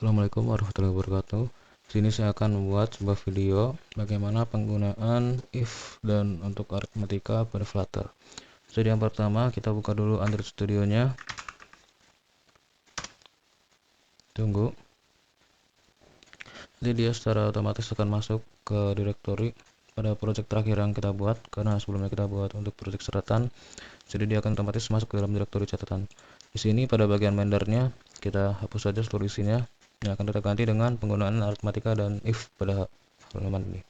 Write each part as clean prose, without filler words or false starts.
Assalamualaikum warahmatullahi wabarakatuh. Di sini saya akan membuat sebuah video bagaimana penggunaan if dan untuk aritmatika pada Flutter. Jadi yang pertama kita buka dulu Android Studio-nya. Tunggu. Jadi dia secara otomatis akan masuk ke direktori pada project terakhir yang kita buat, karena sebelumnya kita buat untuk project catatan. Jadi dia akan otomatis masuk ke dalam direktori catatan. Di sini pada bagian rendernya kita hapus saja seluruh isinya. Yang akan kita ganti dengan penggunaan aritmatika dan if pada halaman ini.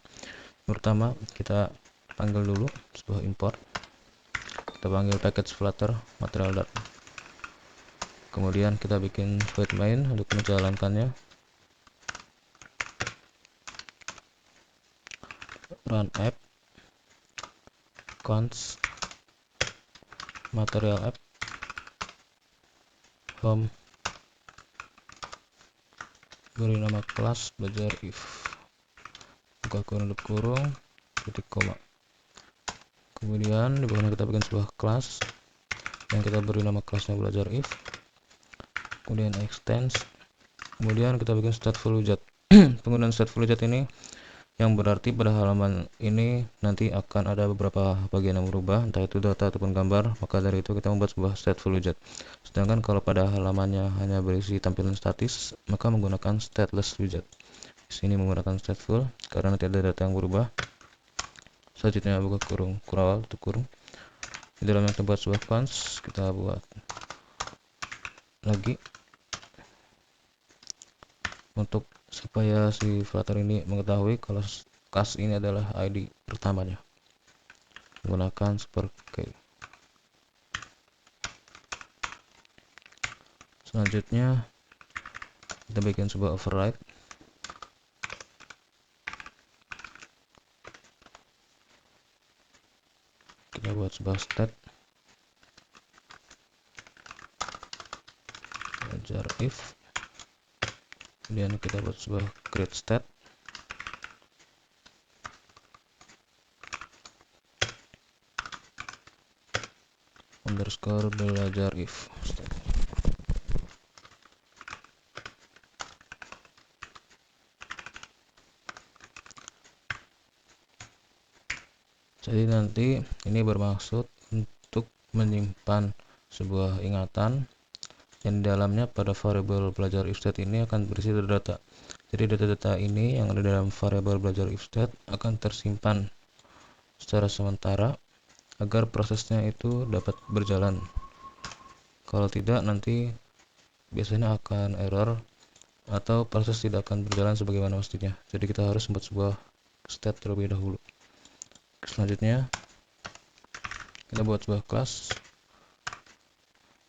Pertama kita panggil dulu sebuah import. Kita panggil package flutter material dart. Kemudian kita bikin void main untuk menjalankannya. Run app const material app home, beri nama kelas belajar if, buka kurung tutup kurung titik koma. Kemudian di bawahnya kita bikin sebuah kelas yang kita beri nama kelasnya belajar if, kemudian extends, kemudian kita bikin stateful widget. Penggunaan stateful widget ini yang berarti pada halaman ini nanti akan ada beberapa bagian yang berubah, entah itu data ataupun gambar. Maka dari itu kita membuat sebuah stateful widget. Sedangkan kalau pada halamannya hanya berisi tampilan statis, maka menggunakan stateless widget. Di sini menggunakan stateful karena nanti ada data yang berubah. Selanjutnya buka kurung, kurawal tutup kurung. Di dalamnya kita buat sebuah const, kita buat lagi untuk supaya si Flutter ini mengetahui kalau class ini adalah ID pertamanya, menggunakan super key. Selanjutnya kita bikin sebuah override. Kita buat sebuah state belajar if, kemudian kita buat sebuah create state underscore belajar if state. Jadi nanti ini bermaksud untuk menyimpan sebuah ingatan yang di dalamnya pada variabel belajar if state ini akan berisi data. Jadi data-data ini yang ada dalam variabel belajar if state akan tersimpan secara sementara agar prosesnya itu dapat berjalan. Kalau tidak nanti biasanya akan error atau proses tidak akan berjalan sebagaimana mestinya. Jadi kita harus membuat sebuah state terlebih dahulu. Selanjutnya kita buat sebuah kelas,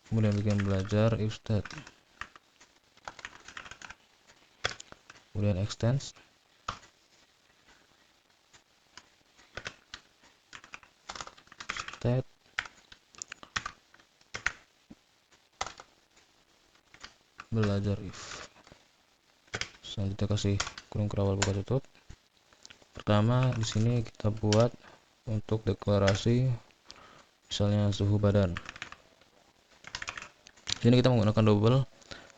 kemudian bikin belajar if state, kemudian extends, state belajar if. Selanjutnya kasih kurung kerawal buka tutup. Pertama di sini kita buat untuk deklarasi misalnya suhu badan. Sini kita menggunakan double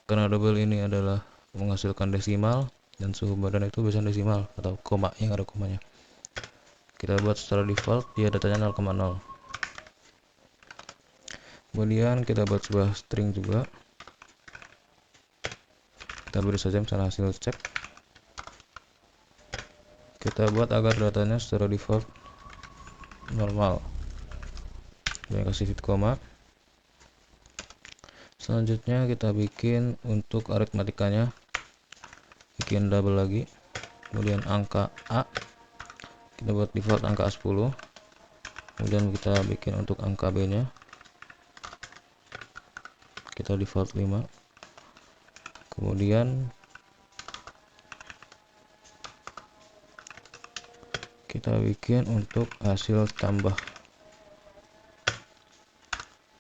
karena double ini adalah menghasilkan desimal dan suhu badan itu biasanya desimal atau koma yang ada komanya. Kita buat secara default dia datanya 0,0. Kemudian kita buat sebuah string juga. Kita beri saja misalnya hasil cek. Kita buat agar datanya secara default normal. Kemudian kasih titik koma. Selanjutnya kita bikin untuk aritmatikanya, bikin double lagi, kemudian angka A kita buat default angka 10, kemudian kita bikin untuk angka B nya kita default 5, kemudian kita bikin untuk hasil tambah,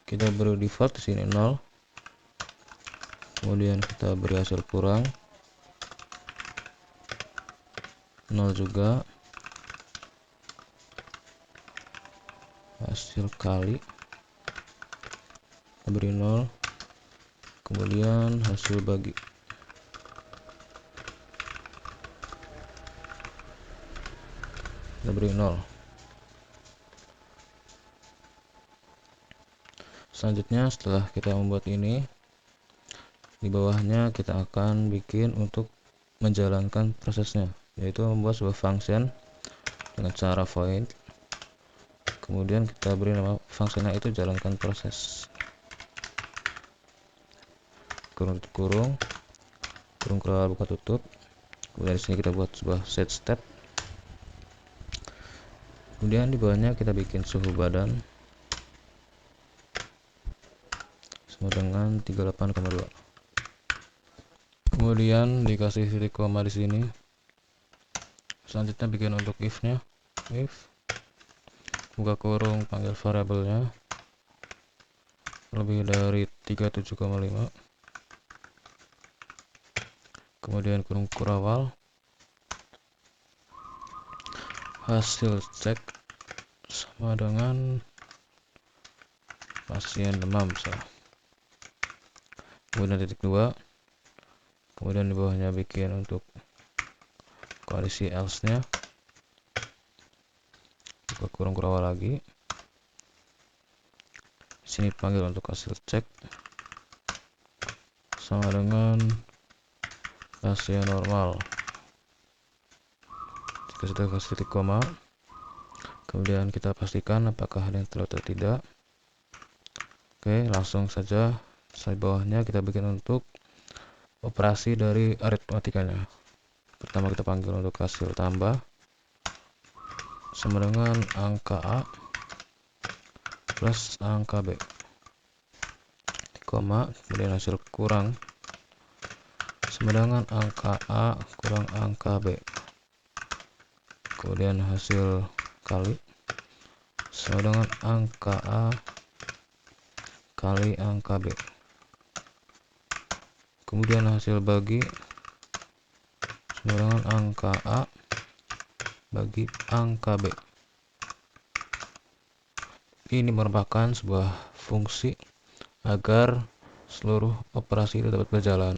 kita beri default di sini 0, kemudian kita beri hasil kurang 0 juga, hasil kali kita beri 0, kemudian hasil bagi kita beri 0. Selanjutnya setelah kita membuat ini, di bawahnya kita akan bikin untuk menjalankan prosesnya, yaitu membuat sebuah function dengan cara void, kemudian kita beri nama functionnya itu jalankan proses, kurung kurung kurung buka tutup. Kemudian di sini kita buat sebuah set step, kemudian di bawahnya kita bikin suhu badan sama dengan 38,2. Kemudian dikasih titik koma di sini. Selanjutnya bikin untuk if-nya, if buka kurung panggil variabelnya lebih dari 37,5, kemudian kurung kurawal hasil cek sama dengan pasien demam misalnya. Kemudian titik 2, kemudian di bawahnya bikin untuk kondisi else nya, buka kurung kurawal lagi, sini panggil untuk hasil cek sama dengan pasien normal. Jika sudah kasih titik koma, kemudian kita pastikan apakah ada yang terlihat atau tidak. Oke, langsung saja di bawahnya kita bikin untuk operasi dari aritmatikanya. Pertama kita panggil untuk hasil tambah sama dengan angka A plus angka B, koma, kemudian hasil kurang sama dengan angka A kurang angka B, kemudian hasil kali sama dengan angka A kali angka B, kemudian hasil bagi sama dengan angka A bagi angka B. Ini merupakan sebuah fungsi agar seluruh operasi itu dapat berjalan.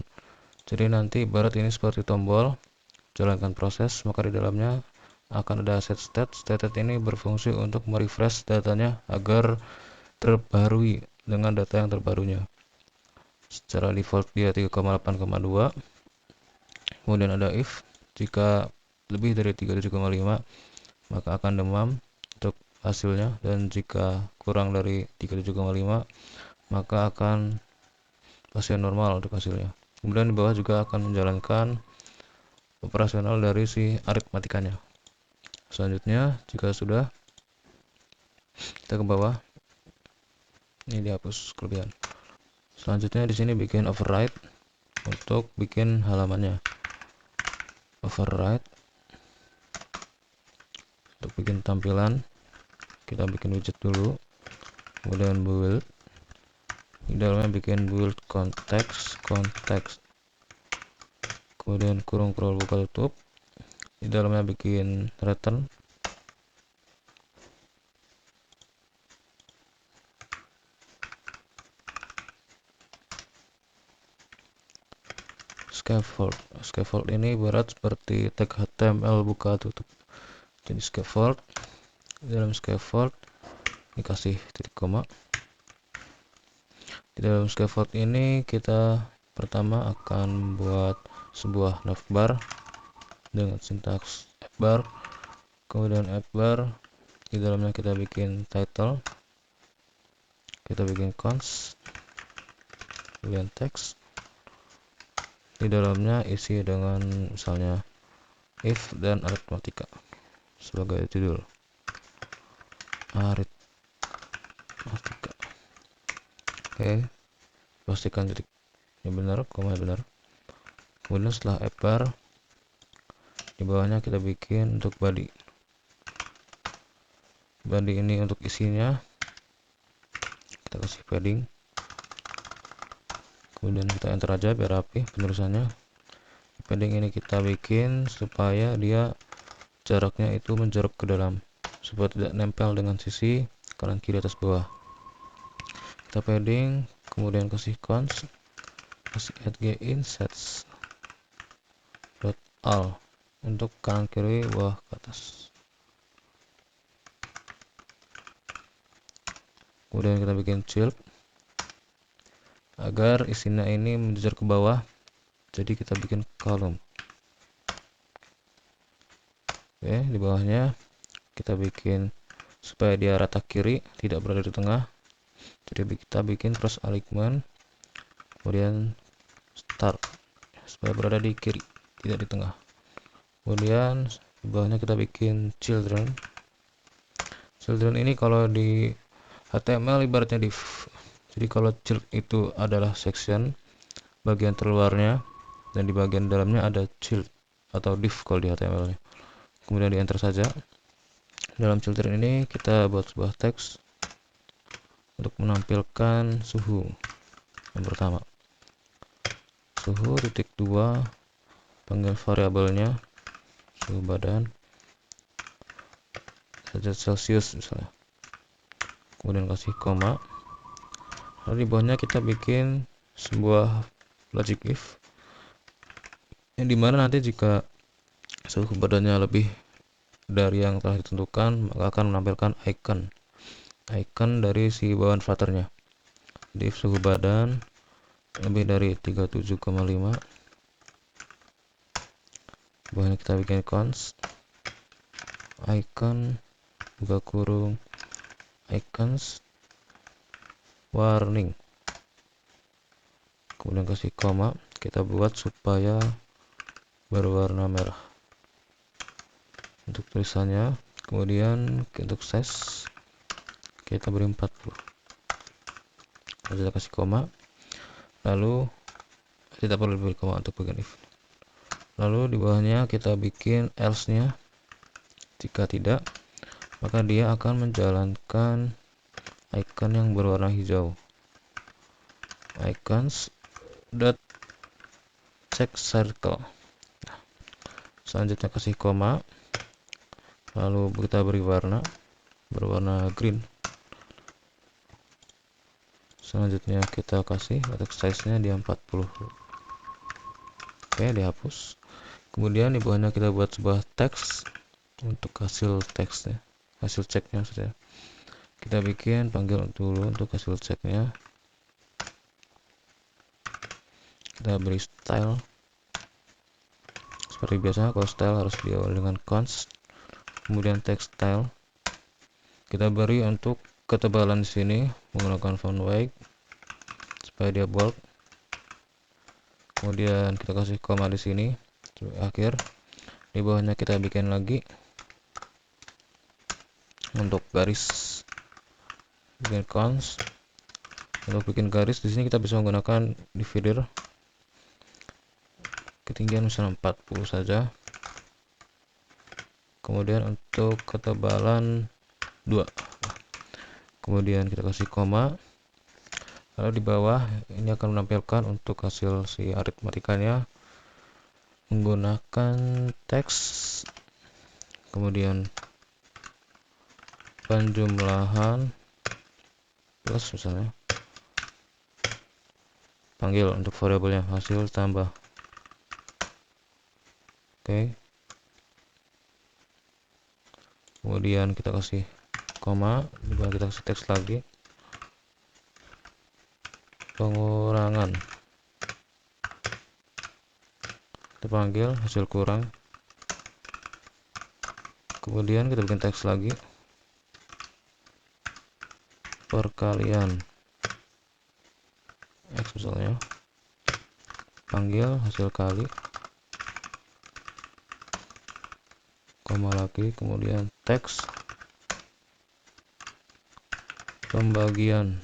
Jadi nanti ibarat ini seperti tombol jalankan proses, maka di dalamnya akan ada set state. State ini berfungsi untuk merefresh datanya agar terbarui dengan data yang terbarunya. Secara default dia 3,8,2. Kemudian ada if, jika lebih dari 37,5 maka akan demam untuk hasilnya, dan jika kurang dari 37,5 maka akan pasien normal untuk hasilnya. Kemudian di bawah juga akan menjalankan operasional dari si aritmatikanya. Selanjutnya jika sudah, kita ke bawah, ini dihapus kelebihan. Selanjutnya di sini bikin override untuk bikin halamannya. Override untuk bikin tampilan, kita bikin widget dulu, kemudian build, di dalamnya bikin build context, kemudian kurung buka tutup, di dalamnya bikin return, scaffold ini berat seperti tag HTML buka tutup. Jadi scaffold, di dalam scaffold dikasih titik koma. Di dalam scaffold ini kita pertama akan buat sebuah navbar dengan sintaks fbar, kemudian fbar, di dalamnya kita bikin title, kita bikin cons, kemudian text, di dalamnya isi dengan misalnya if dan aritmatika sebagai judul, aritmatika. Oke, pastikan titiknya benar, koma benar. Kemudian setelah fbar, di bawahnya kita bikin untuk body ini untuk isinya kita kasih padding, kemudian kita enter aja biar rapi penulisannya. Padding ini kita bikin supaya dia jaraknya itu menjarak ke dalam, supaya tidak nempel dengan sisi kanan kiri atas bawah. Kita padding, kemudian kasih cons, kasih add insets dot all untuk kanan kiri bawah ke atas. Kemudian kita bikin child agar isinya ini menjajar ke bawah, jadi kita bikin kolom. Oke, di bawahnya kita bikin supaya dia rata kiri, tidak berada di tengah, jadi kita bikin cross alignment, kemudian start supaya berada di kiri, tidak di tengah. Kemudian di bawahnya kita bikin children. Children ini kalau di HTML ibaratnya div. Jadi kalau child itu adalah section bagian terluarnya, dan di bagian dalamnya ada child atau div kalau di HTML-nya. Kemudian di enter saja. Dalam children ini kita buat sebuah teks untuk menampilkan suhu. Yang pertama, suhu titik 2, panggil variabelnya suhu badan saja Celsius misalnya. Kemudian kasih koma. Lalu di bawahnya kita bikin sebuah logic if, yang dimana nanti jika suhu badannya lebih dari yang telah ditentukan, maka akan menampilkan icon dari si bawaan flutternya. Jadi if suhu badan lebih dari 37,5, bawahnya kita bikin const icon buka kurung icons warning, kemudian kasih koma. Kita buat supaya berwarna merah untuk tulisannya. Kemudian untuk size kita beri 40, kita kasih koma. Lalu tidak perlu beri koma untuk bagian if. Lalu di bawahnya kita bikin else nya. Jika tidak, maka dia akan menjalankan icon yang berwarna hijau, icons dot check circle. Selanjutnya kasih koma, lalu kita beri berwarna green. Selanjutnya kita kasih untuk size nya di 40. Oke, dihapus. Kemudian di bawahnya kita buat sebuah teks untuk hasil teksnya, hasil ceknya saja. Kita bikin panggil dulu untuk hasil ceknya. Kita beri style seperti biasa. Kalau style harus diawali dengan const, kemudian text style kita beri untuk ketebalan di sini menggunakan font weight supaya dia bold. Kemudian kita kasih koma di sini akhir. Di bawahnya kita bikin lagi untuk garis, bikin const. Untuk bikin garis di sini kita bisa menggunakan divider, ketinggian misalnya 40 saja. Kemudian untuk ketebalan 2, kemudian kita kasih koma. Lalu di bawah ini akan menampilkan untuk hasil si aritmatikanya menggunakan teks, kemudian penjumlahan plus misalnya, panggil untuk variabelnya hasil tambah. Oke, kemudian kita kasih koma, di bawah kita kasih teks lagi, pengurangan, kita panggil hasil kurang. Kemudian kita bikin teks lagi, perkalian x misalnya, panggil hasil kali, koma lagi, kemudian teks pembagian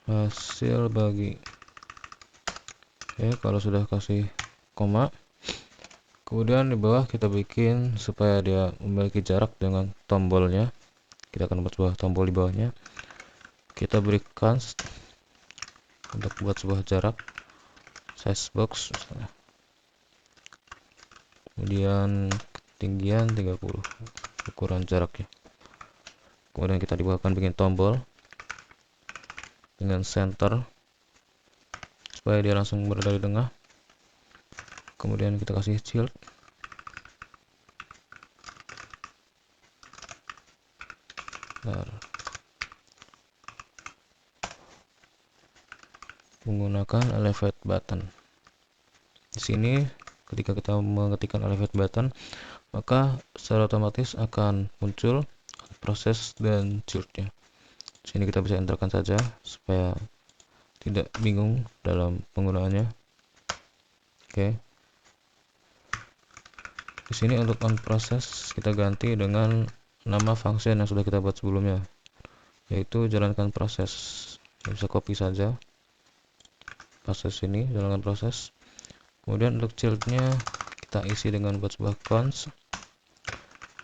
hasil bagi. Oke, kalau sudah kasih koma, kemudian di bawah kita bikin supaya dia memiliki jarak dengan tombolnya. Kita akan buat sebuah tombol di bawahnya. Kita beri const untuk buat sebuah jarak, size box misalnya. Kemudian ketinggian 30, ukuran jaraknya. Kemudian kita di bawah akan bikin tombol dengan center supaya dia langsung berada di tengah. Kemudian kita kasih child, menggunakan elevate button. Di sini ketika kita mengetikkan elevate button, maka secara otomatis akan muncul proses dan childnya. Di sini kita bisa enterkan saja supaya tidak bingung dalam penggunaannya. Oke. Di sini untuk on process kita ganti dengan nama function yang sudah kita buat sebelumnya, yaitu jalankan proses. Bisa copy saja proses ini, jalankan proses. Kemudian untuk childnya kita isi dengan buat sebuah const.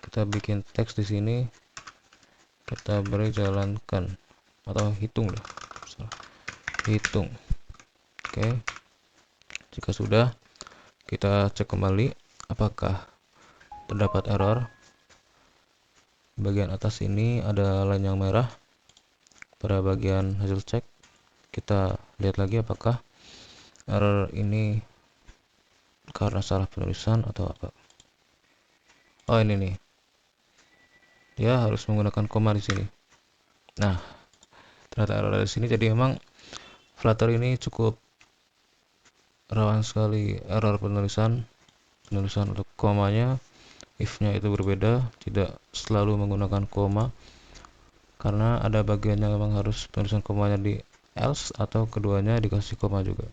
Kita bikin teks di sini, kita beri jalankan atau hitung deh, hitung. Oke. Jika sudah, kita cek kembali apakah terdapat error. Bagian atas ini ada line yang merah. Pada bagian hasil cek, kita lihat lagi apakah error ini karena salah penulisan atau apa. Oh, ini nih. Dia harus menggunakan koma di sini. Nah, ternyata error di sini. Jadi memang Flutter ini cukup rawan sekali error penulisan untuk komanya. If-nya itu berbeda, tidak selalu menggunakan koma, karena ada bagian yang memang harus penulisan komanya di else atau keduanya dikasih koma juga.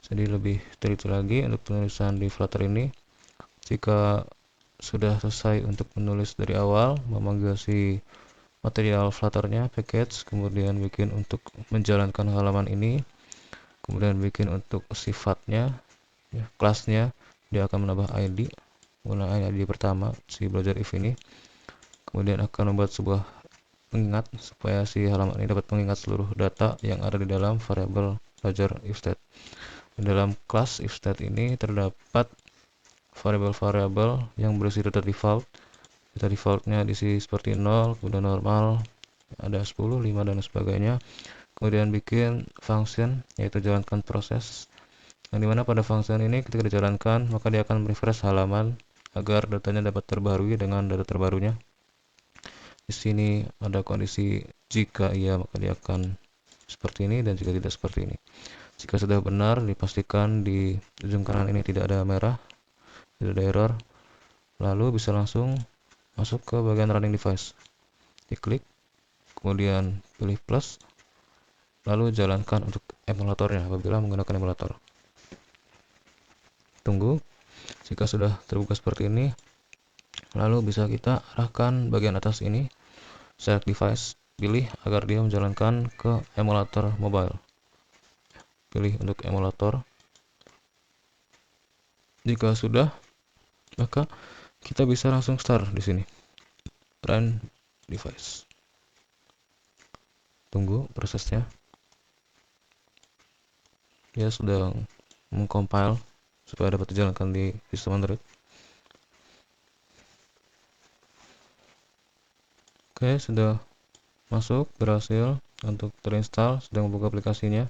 Jadi lebih teliti lagi untuk penulisan di Flutter ini. Jika sudah selesai untuk menulis dari awal, memanggil si material Flutternya, package, kemudian bikin untuk menjalankan halaman ini, kemudian bikin untuk sifatnya, ya, kelasnya, dia akan menambah ID, menggunakan ID pertama si belajar if ini, kemudian akan membuat sebuah pengingat supaya si halaman ini dapat mengingat seluruh data yang ada di dalam variabel belajar if state. Di dalam kelas if state ini terdapat variabel-variabel yang berisi data default. Data defaultnya diisi seperti 0, kemudian normal, ada 10, 5, dan sebagainya. Kemudian bikin function, yaitu jalankan proses, yang dimana pada function ini ketika dijalankan maka dia akan merefresh halaman agar datanya dapat terbarui dengan data terbarunya. Di sini ada kondisi jika iya maka dia akan seperti ini, dan jika tidak seperti ini. Jika sudah benar, dipastikan di ujung kanan ini tidak ada merah, tidak ada error, lalu bisa langsung masuk ke bagian running device. Diklik, kemudian pilih plus, lalu jalankan untuk emulatornya apabila menggunakan emulator. Tunggu. Jika sudah terbuka seperti ini, lalu bisa kita arahkan bagian atas ini, select device, pilih agar dia menjalankan ke emulator mobile. Pilih untuk emulator. Jika sudah, maka kita bisa langsung start di sini. Run device. Tunggu prosesnya. Dia sudah mengcompile supaya dapat dijalankan di sistem Android. Oke, sudah masuk, berhasil untuk terinstall, sedang membuka aplikasinya.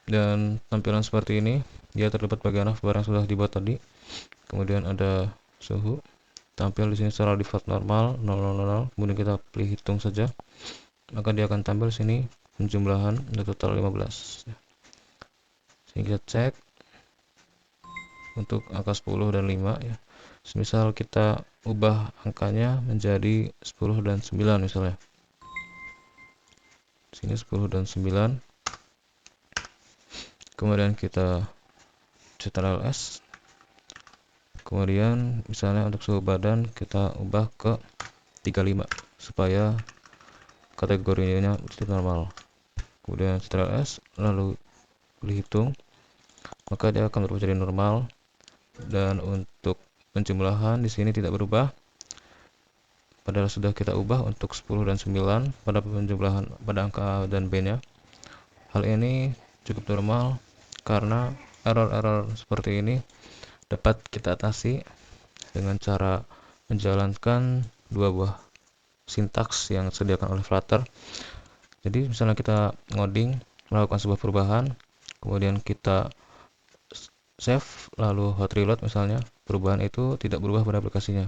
Dan tampilan seperti ini, dia terdapat bagian barang yang sudah dibuat tadi. Kemudian ada suhu, tampil di sini secara default normal 000. Kemudian kita pilih hitung saja, maka dia akan tampil sini penjumlahan untuk total 15. Sini kita cek untuk angka 10 dan 5 ya. Misal kita ubah angkanya menjadi 10 dan 9 misalnya. Sini 10 dan 9. Kemudian kita ctrls. Kemudian misalnya untuk suhu badan kita ubah ke 35 supaya kategorinya normal. Kemudian ctrls, lalu pilih hitung, maka dia akan berubah jadi normal. Dan untuk penjumlahan di sini tidak berubah, padahal sudah kita ubah untuk 10 dan 9 pada penjumlahan pada angka A dan B-nya. Hal ini cukup normal karena error-error seperti ini dapat kita atasi dengan cara menjalankan dua buah sintaks yang disediakan oleh Flutter. Jadi misalnya kita ngoding, melakukan sebuah perubahan, kemudian kita save, lalu hot reload misalnya, perubahan itu tidak berubah pada aplikasinya,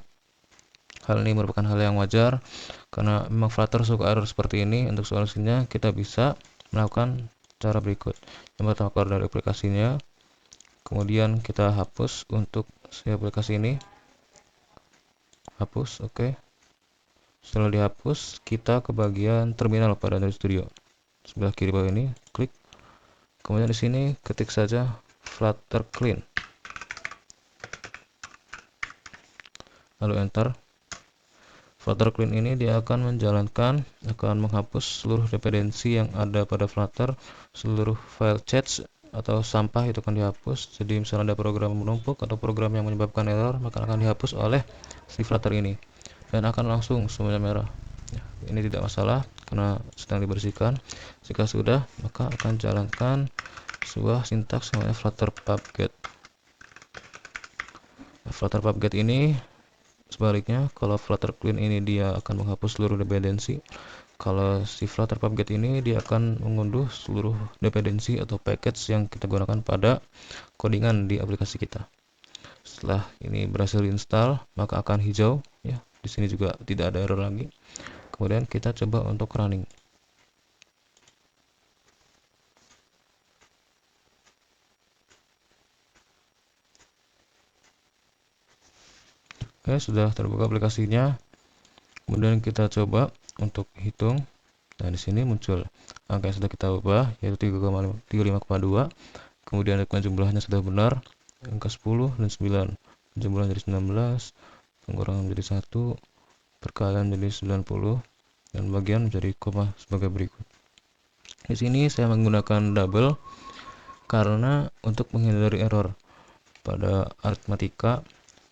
Hal ini merupakan hal yang wajar karena memang Flutter suka error seperti ini. Untuk solusinya kita bisa melakukan cara berikut. Yang pertama, keluar dari aplikasinya, kemudian kita hapus untuk si aplikasi ini, hapus. Oke. Setelah dihapus, kita ke bagian terminal pada Android Studio. Sebelah kiri bawah ini, klik. Kemudian di sini ketik saja Flutter Clean. Lalu enter. Flutter Clean ini dia akan menghapus seluruh dependensi yang ada pada Flutter, seluruh file cache atau sampah itu akan dihapus. Jadi misalnya ada program menumpuk atau program yang menyebabkan error, maka akan dihapus oleh si Flutter ini dan akan langsung semuanya merah. Ini tidak masalah karena sedang dibersihkan. Jika sudah, maka akan jalankan sebuah sintaks namanya Flutter pub-get. Flutter pub-get ini sebaliknya, kalau Flutter Clean ini dia akan menghapus seluruh dependensi. Kalau si Flutter pub-get ini dia akan mengunduh seluruh dependensi atau package yang kita gunakan pada codingan di aplikasi kita. Setelah ini berhasil install, maka akan hijau ya. Di sini juga tidak ada error lagi. Kemudian kita coba untuk running. Oke, sudah terbuka aplikasinya. Kemudian kita coba untuk hitung. Nah, di sini muncul angka yang sudah kita ubah, yaitu 35,2. Kemudian jumlahnya sudah benar, angka 10 dan 9. Jumlah jadi 19, pengurangan menjadi 1, perkalian menjadi 90, dan bagian menjadi koma sebagai berikut. Di sini saya menggunakan double karena untuk menghindari error. Pada aritmatika,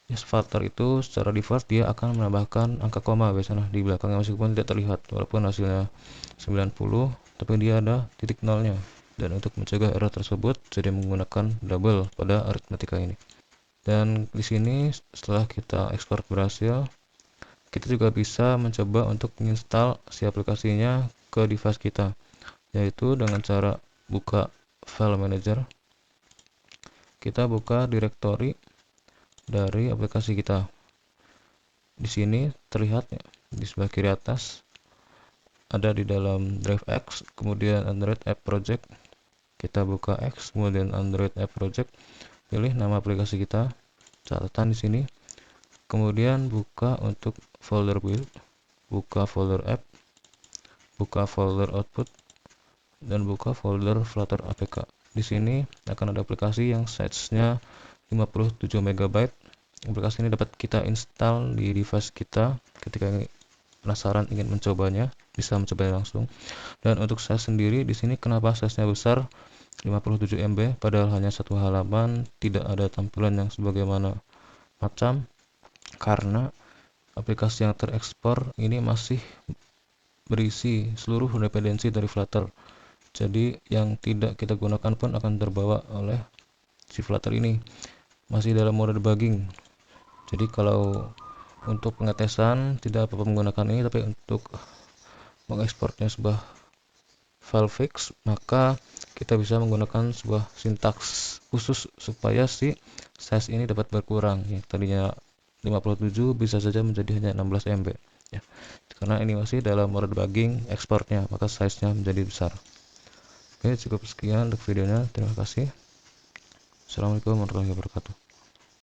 Flutter itu secara default dia akan menambahkan angka koma biasanya di belakangnya meskipun tidak terlihat, walaupun hasilnya 90 tapi dia ada titik nolnya. Dan untuk mencegah error tersebut, jadi menggunakan double pada aritmatika ini. Dan di sini setelah kita ekspor berhasil, kita juga bisa mencoba untuk menginstal si aplikasinya ke device kita, yaitu dengan cara buka file manager. Kita buka directory dari aplikasi kita. Di sini terlihat ya, di sebelah kiri atas ada di dalam drive X, kemudian Android App Project. Kita buka X, kemudian Android App Project, pilih nama aplikasi kita, catatan di sini. Kemudian buka untuk folder build, buka folder app, buka folder output, dan buka folder Flutter APK. Di sini akan ada aplikasi yang size-nya 57 MB. Aplikasi ini dapat kita install di device kita ketika penasaran ingin mencobanya, bisa mencobanya langsung. Dan untuk size sendiri di sini kenapa size-nya besar 57 MB padahal hanya satu halaman, tidak ada tampilan yang sebagaimana macam, karena aplikasi yang terekspor ini masih berisi seluruh dependensi dari Flutter. Jadi yang tidak kita gunakan pun akan terbawa oleh si Flutter ini. Masih dalam mode debugging. Jadi kalau untuk pengetesan tidak apa-apa menggunakan ini, tapi untuk mengekspornya sebuah file fix, maka kita bisa menggunakan sebuah sintaks khusus supaya si size ini dapat berkurang. Yang tadinya 57 bisa saja menjadi hanya 16 MB ya. Karena ini masih dalam mode debugging ekspornya, maka size-nya menjadi besar. Oke, cukup sekian untuk videonya. Terima kasih. Assalamualaikum warahmatullahi wabarakatuh.